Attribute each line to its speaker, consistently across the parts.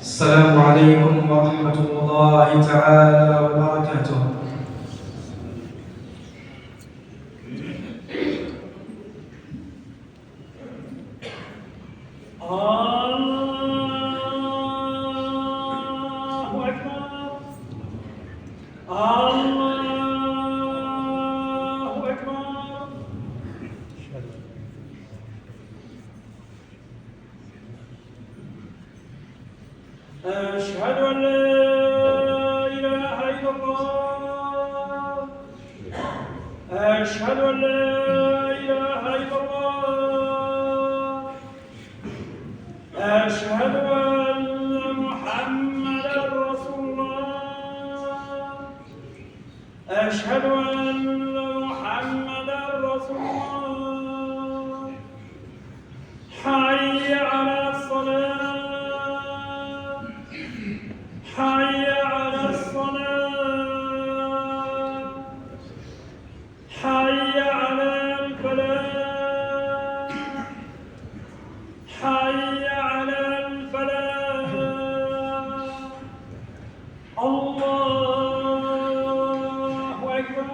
Speaker 1: السلام عليكم ورحمة الله تعالى وبركاته.
Speaker 2: أشهد أن لا إله إلا الله. أشهد أن لا إله إلا الله. أشهد أن محمدا رسول الله. أشهد أن محمدا رسول الله. حي على الصلاة. حي على الصلاة. حي على الفلاح. حي على الفلاح. الله أكبر.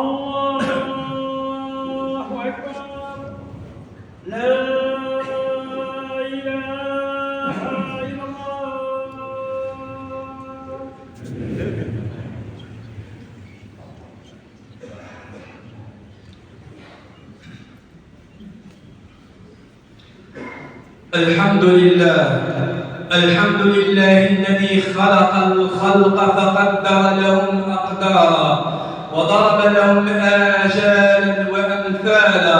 Speaker 2: الله أكبر. لا إله إلا الله.
Speaker 1: الحمد لله الذي خلق الخلق فقدر لهم أقدارا وضرب لهم آجالا وأمثالا،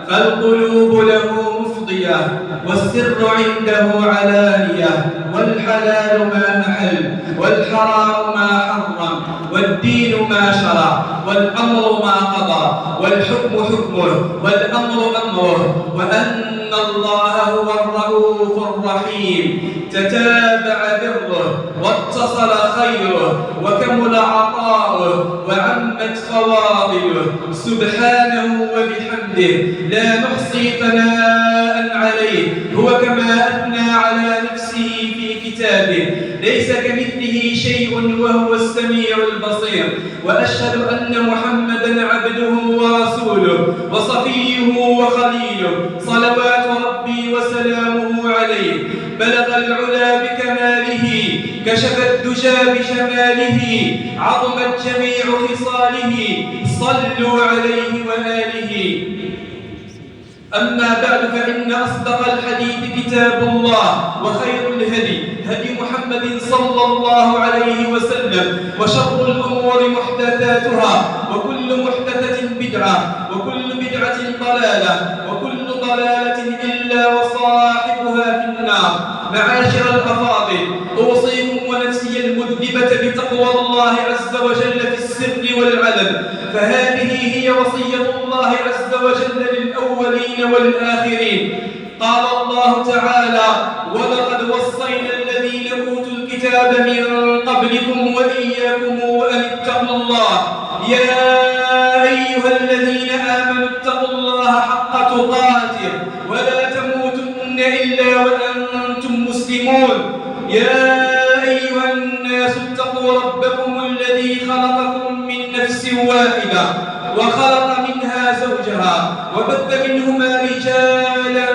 Speaker 1: فالقلوب له مفضية والسر عنده علانية، والحلال ما أحل والحرام ما حرم، والدين ما شرع والأمر ما قضى، والحكم حكمه والأمر أمره، وأن الله هو الرؤوف الرحيم. تتابع بره واتصل خيره وكمل عطاؤه وعمت فواضله، سبحانه وبحمده لا نحصي ثناء عليه، هو كما أثنى على نفسه في كتابه، ليس كمثله شيء وهو السميع البصير. وأشهد أن محمدا عبده ورسوله وصفيه وخليله، صلوات ربي وسلامه عليه. بلغ العلا بكماله، كشف الدجى بشماله، عظمت جميع خصاله، صلوا عليه وآله. أما بعد، فإن أصدق الحديث كتاب الله، وخير الهدي هدي محمد صلى الله عليه وسلم، وشر الأمور محدثاتها، وكل محدثة بدعة، وكل بدعة ضلالة، وكل ضلالة إلا وصاحبها في النار. معاشر الأفاضل، أوصيكم ونفسي المذنبة بتقوى الله عز وجل في السر والعلن، فهذه هي وصية الله عز وجل للأولين والآخرين. قال الله تعالى: ولقد وصينا الذين أوتوا الكتاب من قبلكم وإياكم أن اتقوا الله. يا أيها الذين آمنوا اتقوا الله حق تقاته ولا تموتن إلا وأنتم مسلمون. يا أيها الناس اتقوا ربكم الذي خلقكم من نفس واحدة وخلق منها زوجها وبث منهما رجالا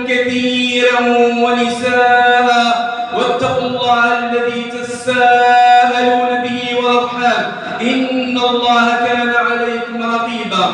Speaker 1: كثيرا ونساء، واتقوا الله الذي تساءلون به والأرحام، إن الله كان عليكم رقيبا.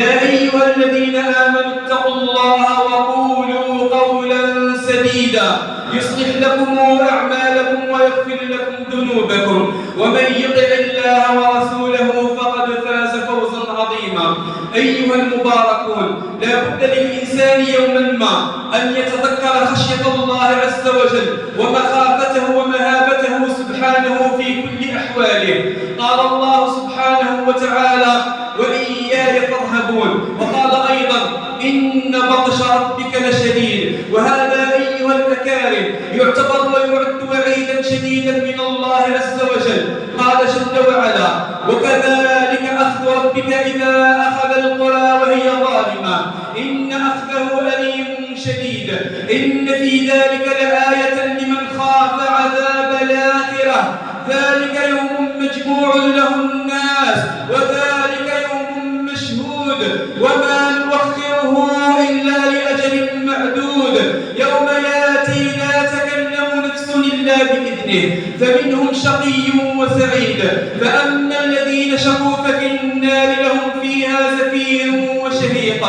Speaker 1: يا أيها الذين آمنوا اتقوا الله وقولوا قولا سديدا يصلح لكم أعمالكم ويغفر لكم ذنوبكم، ومن يطع الله ورسوله فقد فاز فوزا عظيما. أيها المباركون، لا بد للإنسان يوما ما أن يتذكر خشية الله عز وجل ومخافته ومهابته سبحانه في كل أحواله. قال الله سبحانه وتعالى: وإياي فارهبون. وقال أيضا: إن بطش ربك لشديد. وهذا أيها الأكارم يعتبر ويعد وعيدا شديدا من الله عز وجل. قال جل وعلا: وكذلك أخذ ربك إذا أخذ القرى وهي ظالمة إن أخذه أليم شديد. إن في ذلك لآية لمن خاف ذلك يوم مجموع له الناس وذلك يوم مشهود وما نؤخره إلا لأجل معدود يوم ياتي لا تكلم نفس إلا بإذنه فمنهم شقي وسعيد فأما الذين شقوا ففي النار لهم فيها زفير وشهيق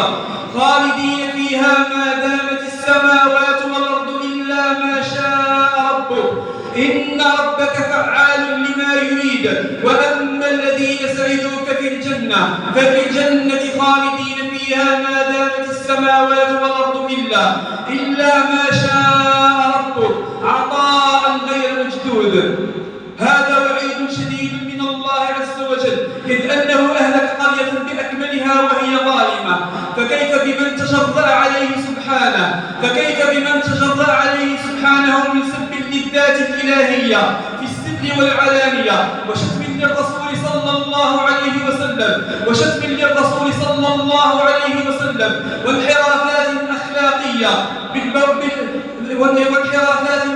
Speaker 1: خالدين فيها ما دامت السماوات والأرض إلا ما شاء ربك إن ربك فعال لما يريد وأما الذين سعدوا ففي الجنة خالدين فيها ما دامت السماوات والأرض إلا ما شاء ربك عطاء غير مجدود هذا وعيد شديد من الله عز وجل إذ أنه أهلك قرية بأكملها وهي ظالمة فكيف بمن تجرأ عليه سبحانه من سب للذات الإلهية في السر والعلانية وشتم للرسول صلى الله عليه وسلم وانحرافات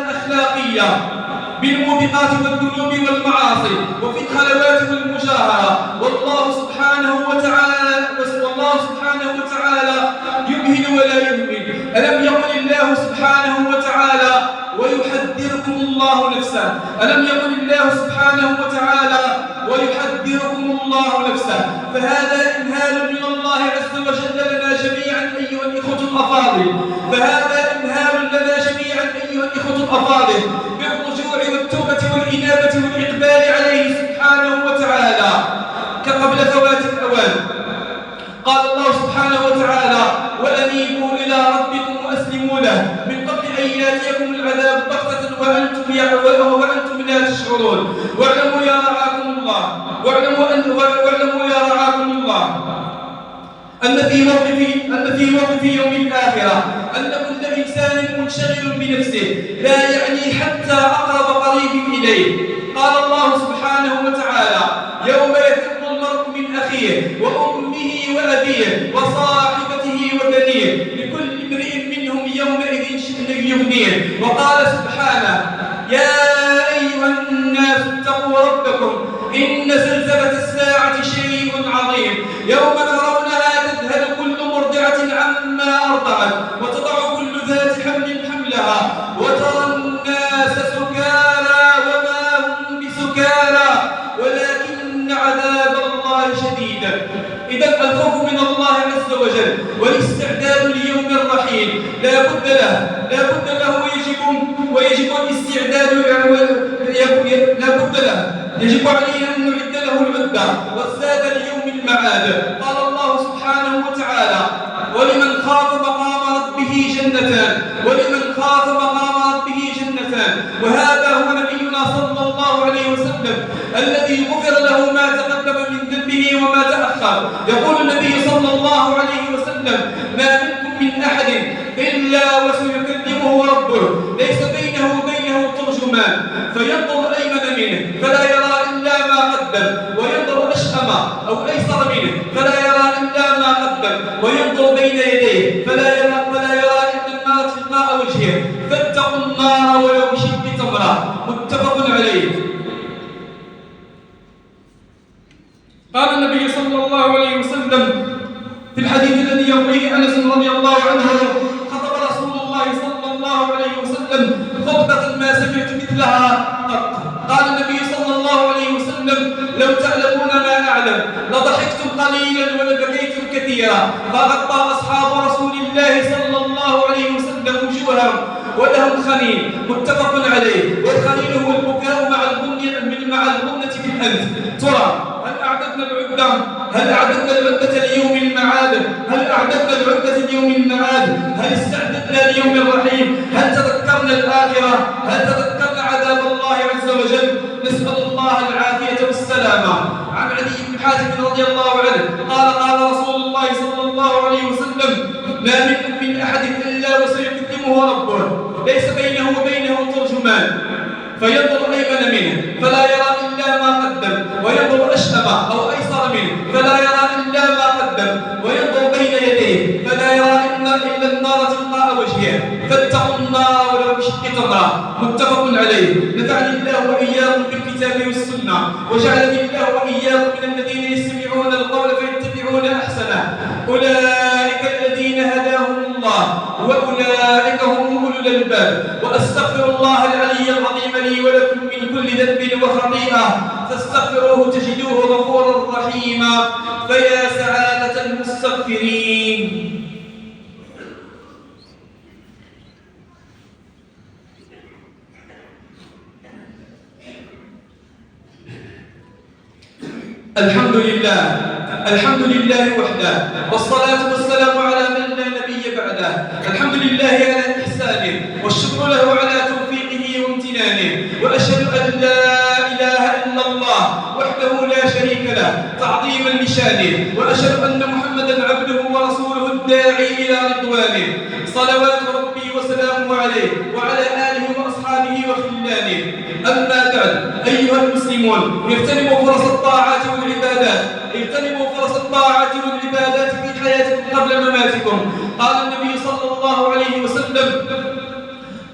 Speaker 1: أخلاقية بالموبقات والذنوب والمعاصي وفي الخلوات والمجاهرة والله سبحانه وتعالى يمهل ولا يهمل ألم يقل الله سبحانه وتعالى ويحذركم الله نفسه فهذا إمهال من الله عز وجل لنا جميعا أيها الإخوة الأفاضل بالرجوع والتوبة والإنابة والإقبال عليه سبحانه وتعالى كقبل فوات الأوان قال الله سبحانه وتعالى وأنيبوا إلى ربكم وأسلموا له من قبل أن يأتيكم العذاب بغتة وأنتم لا تشعرون واعلموا يا رعاكم الله أن في موقف يوم الآخرة أن كل إنسان منشغل بنفسه لا يعني حتى أقرب قريب إليه قال الله سبحانه وتعالى يوم يفر المرء من أخيه وأمه وأبيه وصاحبته وبنيه لكل امرئ منهم يومئذ شأن يغنيه وقال سبحانه يا أيها الناس اتقوا ربكم إن زلزلة الساعة شيء عظيم يوم ترونها تذهل كل مرضعة عما أرضعت وتضع كل ذات حمل حملها وترى الناس سكارى وما هم بسكارى ولكن عذاب الله شديد إذا الخوف من الله عز وجل والاستعداد ليوم الرحيل لا بد له ويجب الاستعداد يجب علينا أن نعد له العدة والزاد ليوم المعاد قال الله سبحانه وتعالى ولمن خاف مقام ربه جنتان وهذا هو نبينا صلى الله عليه وسلم الذي غفر له ما تقدم من ذنبه وما تأخر يقول النبي صلى الله عليه وسلم ما منكم من أحد إلا وسيكلمه ربه ليس بينه وبينه ترجمان فينظر أيمن منه فلا يرى إلا ما قدم وينظر أشأم أو أيسر منه فلا يرى إلا ما قدم وينظر بين يديه فلا يرى إلا النار تلقاء وجهه فاتقوا النار ولو بشق تمرة متفق عليه. قال النبي صلى الله عليه وسلم في الحديث الذي يرويه أنس رضي الله عنه خطب رسول الله صلى الله عليه وسلم خطبة ما سمعت مثلها قط قال النبي صلى الله عليه وسلم لو تعلمون ما أعلم لضحكتم قليلا ولبكيتم كثيرا فغطى أصحاب رسول الله صلى الله عليه وسلم وجوههم ولهم خنين متفق عليه والخنين هو البكاء مع الغنة في الأنف. ترى هل أعددنا العدة ليوم المعاد هل استعددنا ليوم الرحيم هل تذكرنا الآخرة هل تذكرنا عذاب الله عز وجل نسأل الله العافية والسلامة. عن علي بن حاتم رضي الله عنه قال رسول الله صلى الله عليه وسلم ما منكم من أحد إلا وسيكلمه ربه ليس بينه وبينه ترجمان فينظر أيمن منه فلا يرى إلا ما قدم وينظر أشأم أو أيسر منه فلا يرى إلا ما قدم وينظر بين يديه فلا يرى إلا النار تلقاء وجهه فاتقوا النار ولو بشق بشق تمرة متفق عليه. نفعني الله وإياكم بالكتاب والسنة وجعلني الله وإياكم من الذين يستمعون القول فيتبعون أحسنه. أولئك الذين هداهم الله وأولئك هم أولو الألباب. وأستغفر الله العلي العظيم لي ولكم من كل ذنب وخطيئة فاستغفروه تجدوه غفورا رحيما. فيا سعادة المستغفرين. الحمد لله وحده والصلاة والسلام على من لا نبي بعده. الحمد لله على إحسانه والشكر له على توفيقه وامتنانه. وأشهد أن لا إله إلا الله وحده لا شريك له تعظيما لشانه. وأشهد أن محمدا عبده ورسوله الداعي إلى رضوانه. صلوات ربي وسلامه عليه وعلى آله وأصحابه وخلانه. أما بعد أيها المسلمون، اغتنموا فرص الطاعات والعبادات، اغتنموا فرص الطاعات والعبادات في حياتكم قبل مماتكم. قال النبي صلى الله عليه وسلم: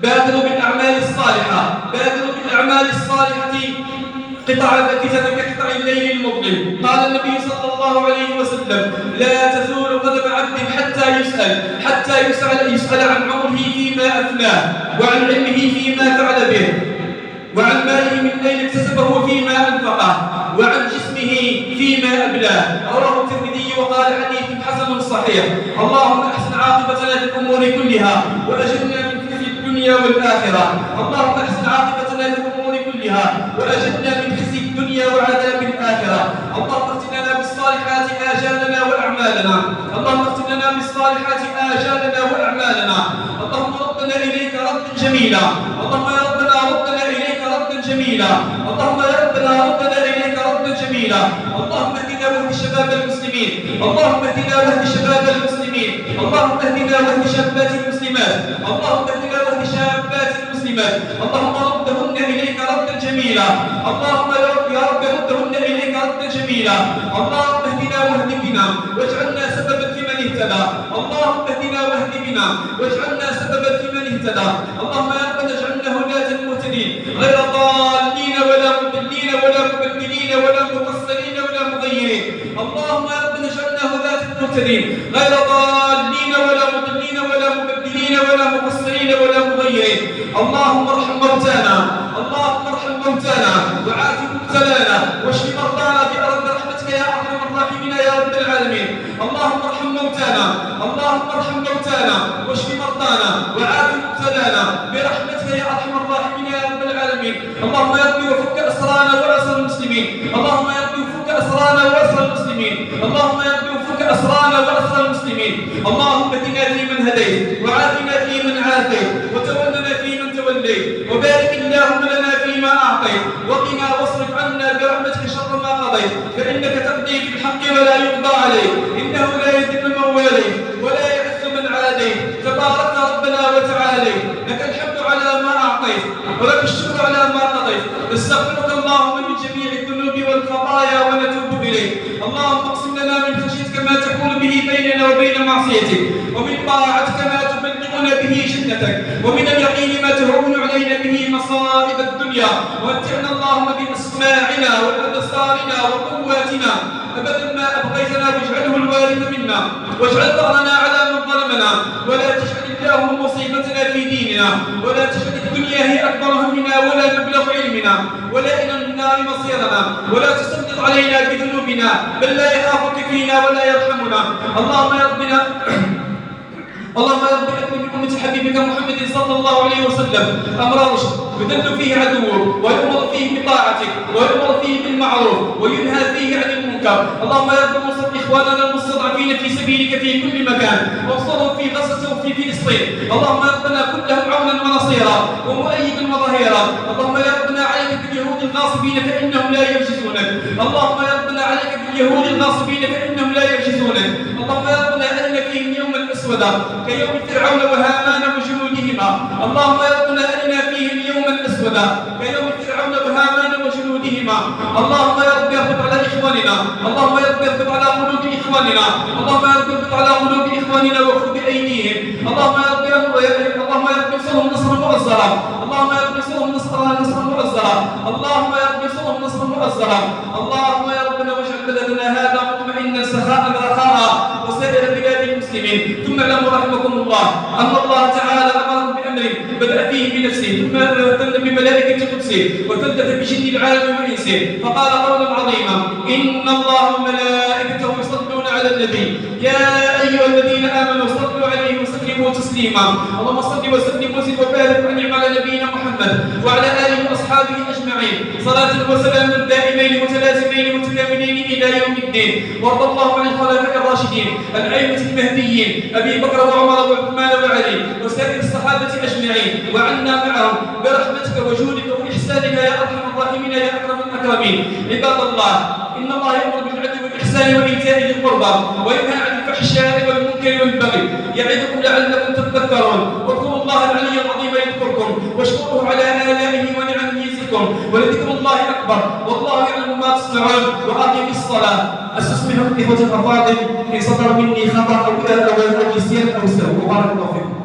Speaker 1: بادروا بالأعمال الصالحة، بادروا بالأعمال الصالحة قطع كقطع الليل المظلم. قال النبي صلى الله عليه وسلم: لا تزول قدم عبد حتى يسأل عن عمره فيما أفناه، وعن علمه فيما فعل به، وعن ماله من أين اكتسبه وفيما أنفقه، وعن جسمه فيما أبلاه. رواه الترمذي وقال: حديث حسن صحيح. اللهم أحسن عاقبتنا في الأمور كلها وأجرنا من خزي الدنيا والآخرة. اللهم أحسن عاقبتنا في الأمور كلها وأجرنا من خزي الدنيا وعذاب الآخرة. اللهم اختم لنا بالصالحات آجالنا وأعمالنا. اللهم اختم لنا بالصالحات آجالنا وأعمالنا. اللهم ردنا إليك ردا جميلا. اللهم يا ربنا ردنا إليك ردا جميلا. اللهم يا ربنا ردنا إليك ردا جميلا. اللهم اهدنا واهد شباب المسلمين. اللهم اهدنا واهد شباب المسلمين. اللهم اهدنا واهد شابات المسلمات. اللهم اهدنا واهد شابات المسلمات. اللهم ردهن إليك ردا جميلا. اللهم يا رب ردهن إليك ردا جميلا. اللهم اهدنا واهد بنا واجعلنا سببا في من اهتدى. اللهم اهدنا واهد بنا واجعلنا سببا في من اهتدى. اللهم يا رب اجعلنا هداة مهتدين غير ضالين ولا مضلين ولا مبدلين ولا مقصرين ولا مغيرين. اللهم يا رب اجعلنا هداة مهتدين غير ضالين ولا مضلين ولا مبدلين ولا مقصرين ولا مغيرين. اللهم ارحم موتانا. اللهم ارحم موتانا وعاف مبتلانا واشف مرضانا برحمتك يا ارحم الراحمين يا رب العالمين. اللهم ارحم موتانا. اللهم ارحم موتانا واشف مرضانا وعاف مبتلانا برحمتك يا ارحم الراحمين يا رب العالمين. اللهم يا رب وفك اسرانا واسر المسلمين. اللهم يا رب وفك اسرانا واسر المسلمين. اللهم يا رب وفك اسرانا واسر المسلمين. اللهم اهدنا فيمن هديت وعافنا فيمن عافيت وتولنا فيمن توليت وبارك اللهم لنا فيما اعطيت وقنا واصرف عنا برحمتك شر ما قضيت فانك تقضي بالحق ولا يقضى عليك انه لا يذل من واليت ولا يعز من عاديت تبارك ربنا وتعاليت. لك الحمد على ما اعطيت ولك الشكر على ما قضيت. نستغفرك اللهم من جميع الذنوب والخطايا ونتوب اليك. اللهم اقسم لنا من خشيتك ما تحول به بيننا وبين معصيتك ومن طاعتك ما تبلغنا به جنتك ومن اليقين ما تهون علينا به مصائب الدنيا. ومتعنا اللهم باسماعنا وابصارنا وقواتنا ابدا ما ابقيتنا واجعله الوارث منا واجعل ثارنا على من ظلمنا ولا تجعل اللهم مصيبتنا في ديننا ولا تجعل الدنيا هي اكبر همنا ولا مبلغ علمنا ولا الى النار مصيرنا ولا تسلط علينا بذنوبنا بل لا يخافك فينا ولا يرحمنا. اللهم يا ربنا اللهم يا رب اكرم بأمة حبيبك محمد صلى الله عليه وسلم امر رشد يذل فيه عدوه ويؤمر فيه بطاعتك ويؤمر فيه بالمعروف وينهى فيه عن المنكر. اللهم يا رب انصر اخواننا المستضعفين في سبيلك في كل مكان وانصرهم في غزه وفي فلسطين. اللهم يا ربنا كن لهم عونا ونصيرا ومؤيدا وظهيرا. اللهم يا ربنا عليك باليهود الغاصبين فانهم لا يعجزونك. اللهم يا ربنا عليك باليهود الغاصبين فانهم لا يعجزونك. اللهم يا ربنا ارنا فيهم يوما اسودا كيوم فرعون وهامان وجنودهما. اللهم يا ربنا ارنا فيهم يوما اسودا كيوم فرعون وهامان وجنودهما. اللهم يا رب اربط على إخواننا، اللهم يا رب اربط على قلوب إخواننا، اللهم يا رب اربط على قلوب إخواننا وخذ بأيديهم، اللهم يا رب انصرهم نصرا مؤزرا، اللهم يا رب انصرهم نصرا مؤزرا، اللهم يا رب انصرهم نصرا مؤزرا، اللهم يا ربنا واجعل بلدنا هذا مطمئنا سخاء رخاء وسائر بلاد المسلمين. ثم اعلموا رحمكم الله أن الله تعالى أمركم بأمر بدأ فيه بنفسه ثم ثلث بملائكة قدسه وثلث بجن العالم وإنسه، فقال قولا عظيما: إن الله وملائكته يصلون على النبي يا أيها الذين آمنوا صلوا عليه وسلموا تسليما. اللهم صل وسلم وزد وبارك وأنعم على نبينا محمد وعلى آله وأصحابه أجمعين صلاة وسلاما دائمين متلازمين متكاملين إلى يوم الدين. وارض الله عن الخلفاء الراشدين الأئمة المهديين أبي بكر وعمر وعثمان وعلي وسائر الصحابة أجمعين، وعنا معهم برحمتك وجودك وإحسانك يا أرحم الراحمين يا أكرم الأكرمين. عباد الله، إن الله يأمر بالعدل والإحسان وإيتاء ذي القربى وينهى عن الفحشاء والمنكر والبغي يعظكم لعلكم تذكرون. واذكروا الله العلي العظيم يذكركم واشكروه على آلائه ونعمه يزدكم ولذكر الله أكبر والله يعلم ما تصنعون. وأقم الصلاة. أستسمح الإخوة الأفاضل إن صدر مني خطأ أو نسيان أو سهو. بارك الله فيكم.